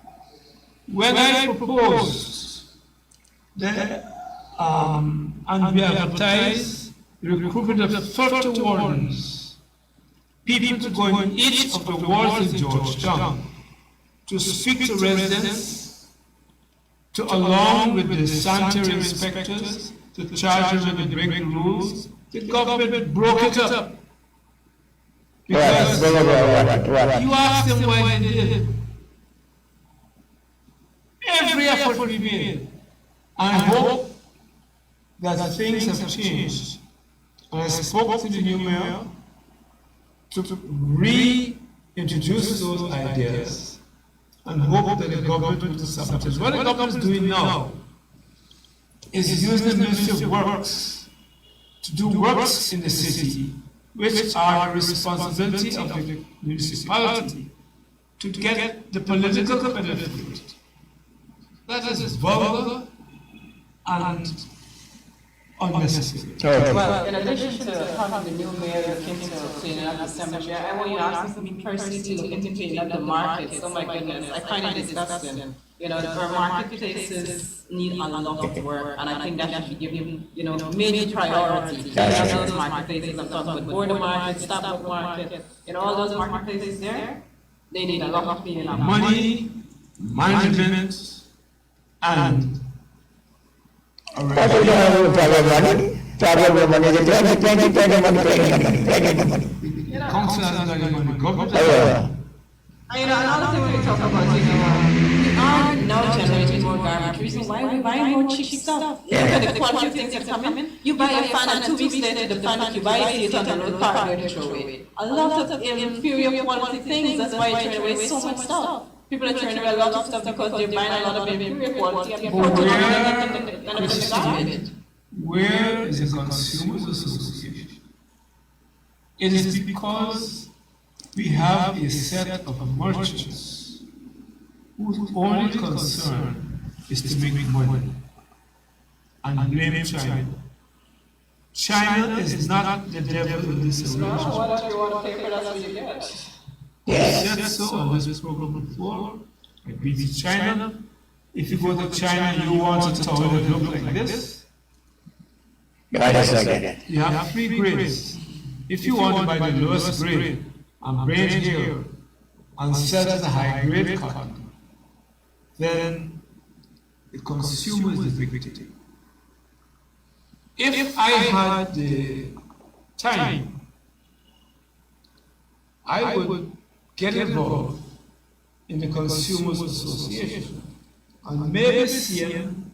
When I proposed that, and we advertised the recruitment of 30 wardens, people to go in each of the wards in Georgetown to speak to residents, to along with the sanitary inspectors, to charge them with breaking rules. The government broke it up. Because you ask them why they did it. Every effort we made. I hope that things have changed. And I spoke to the new mayor to reintroduce those ideas and hope that the government will do something. What the government is doing now is using the Ministry of Works to do works in the city, which are the responsibility of the municipality, to get the political benefit. That is vulgar and unnecessary. Well, in addition to having the new mayor look into cleaning up the cemetery, I want you to ask me personally to look into cleaning up the markets. Oh my goodness, I find it disgusting. You know, our marketplaces need a lot of work, and I think that should be given, major priority. Those marketplaces, I'm talking about Border Market, Stockport Market, all those marketplaces there, they need a lot of cleaning up. Money, management, and council has not any money, government has money. Another thing when we talk about, we are now generating more garbage. Reason why we buy more cheap stuff. Look at the quality of things that come in. You buy a fan and 2 weeks later the fan that you buy is on the road park where you throw away. A lot of inferior quality things, that's why you throw away so much stuff. People are throwing away a lot of stuff because they're buying a lot of inferior quality and putting it in the garbage. Where is the Consumers Association? It is because we have a set of merchants whose only concern is to make money and blame China. China is not the devil in this arrangement. What you want to pay for, that's what you get. I said so on this program before. I beat China. If you go to China, you want a tower that looks like this. You have 3 grades. If you want to buy the lowest grade and braid here and sell the high grade cotton, then the consumer is the victim. If I had the time, I would get involved in the Consumers Association and maybe CM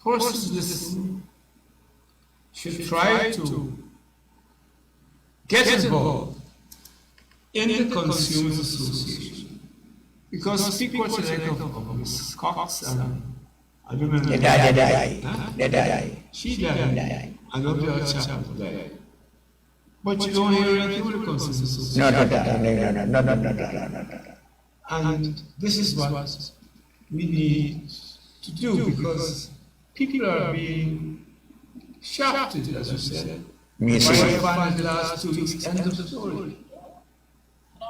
persons listening should try to get involved in the Consumers Association, because people like Ms. Cox and I remember she died, I know the other chap died. But you don't hear anything with the Consumers Association. No. And this is what we need to do, because people are being shafted, as you said. Why you find the last 2 weeks, end of the story.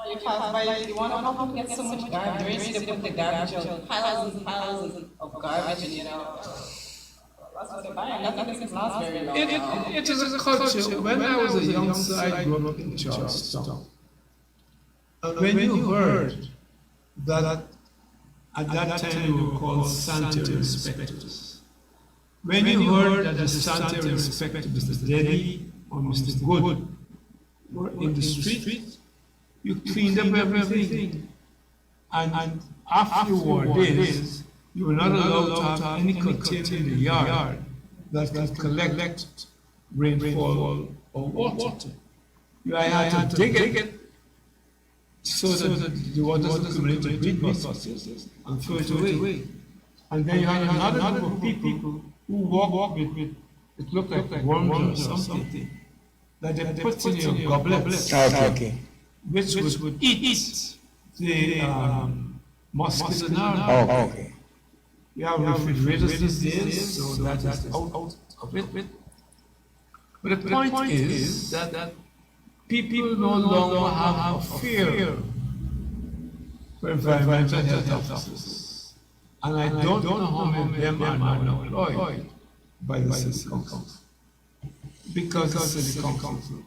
You pass by, you want to know how to get so much garbage, they put the garbage out, piles and piles of garbage, and that's what they're buying. Nothing lasts very long. It is a culture. When I was a youngster, I grew up in Charlestown. And when you heard that at that time they were called sanitary inspectors, when you heard that the sanitary inspector, Mr. Denny or Mr. Good, were in the street, you cleaned up everything. And after you were days, you were not allowed to have any container in the yard that could collect rainfall or water. You had to dig it so that the water doesn't come into big buckets and throw it away. And then you have another group of people who walk with it looked like worms or something that they put in your goblets, Okay. which would eat the mosquito larvae. Oh, okay. We have refrigerators these days, so that is out of it. But the point is that people no longer have a fear for environmental health officers. And I don't know how many of them are now employed by the City Council. Because the City Council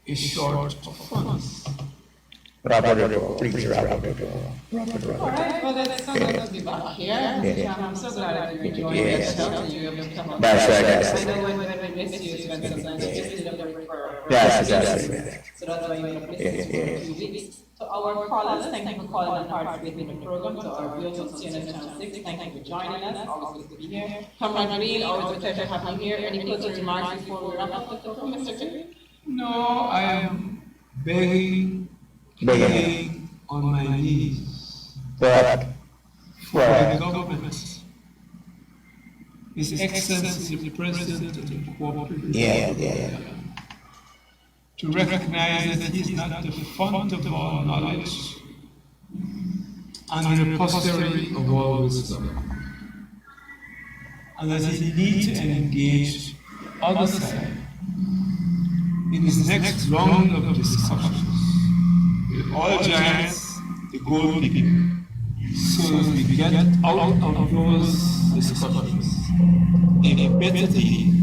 is short of funds. Rapid report, please, rapid report. All right, well, then it's not going to be back here. I'm so glad that you joined us. You have come on. That's right. I know when we miss you, it's when sometimes you just did a break for. That's So that's why you have missed us for 2 weeks. So our callers, thank you for calling and participating in the program. To our viewers on CNN Channel 6, thank you for joining us. Always good to be here. Comrade Green, always a pleasure having you here. Any closing remarks before we wrap up the program, Mr. Green? No, I am begging on my knees But, for the government, His Excellency the President of the Republic, to recognize that he is not the font of all knowledge and the repository of all wisdom, and that he needs to engage the other side in his next round of discussions with all giants, the gold people, so that we get out of those discussions a better deal,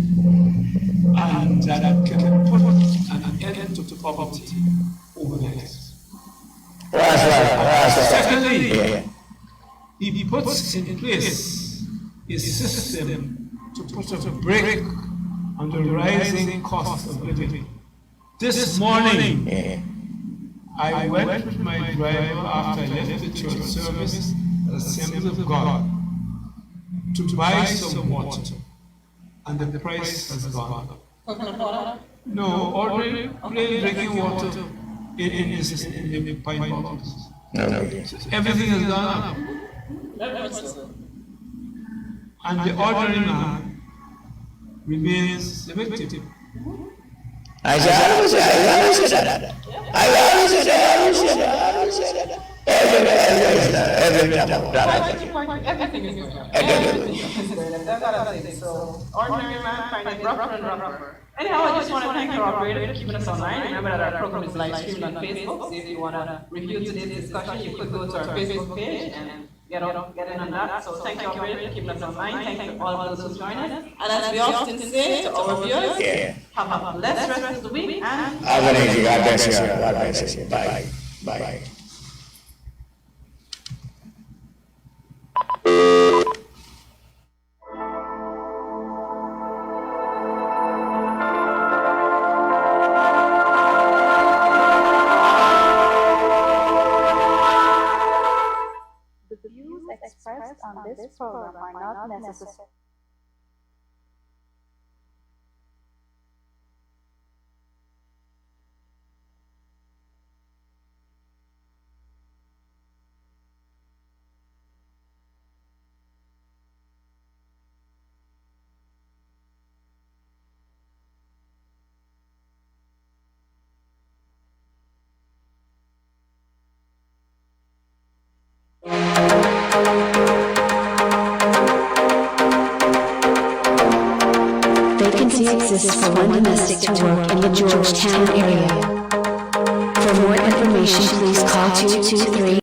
and that can put an end to poverty overnight. Secondly, he puts in place a system to put a brake on the rising cost of living. This morning, I went with my driver after I left the church service at Assembly of God to buy some water, and the price has gone up. Coconut water? No, ordinary plain drinking water in the pint bottles. Everything has gone up. And the ordinary man remains the victim. I always say that. Everything is good. Everything is good. That's what I'm saying. So, ordinary man find it rougher and rougher. Anyhow, I just want to thank our operator for keeping us online. Remember that our program is live streamed on Facebook. So if you want to review today's discussion, you could go to our Facebook page and get in on that. So thank you, operator, for keeping us online. Thank you to all of those who joined us. And as we often say to our viewers, have a blessed rest of the week and God bless you. Bye. Bye. The views expressed on this program are not necessary. Vacancy exists for one domestic to work in the Georgetown area. For more information, please call 223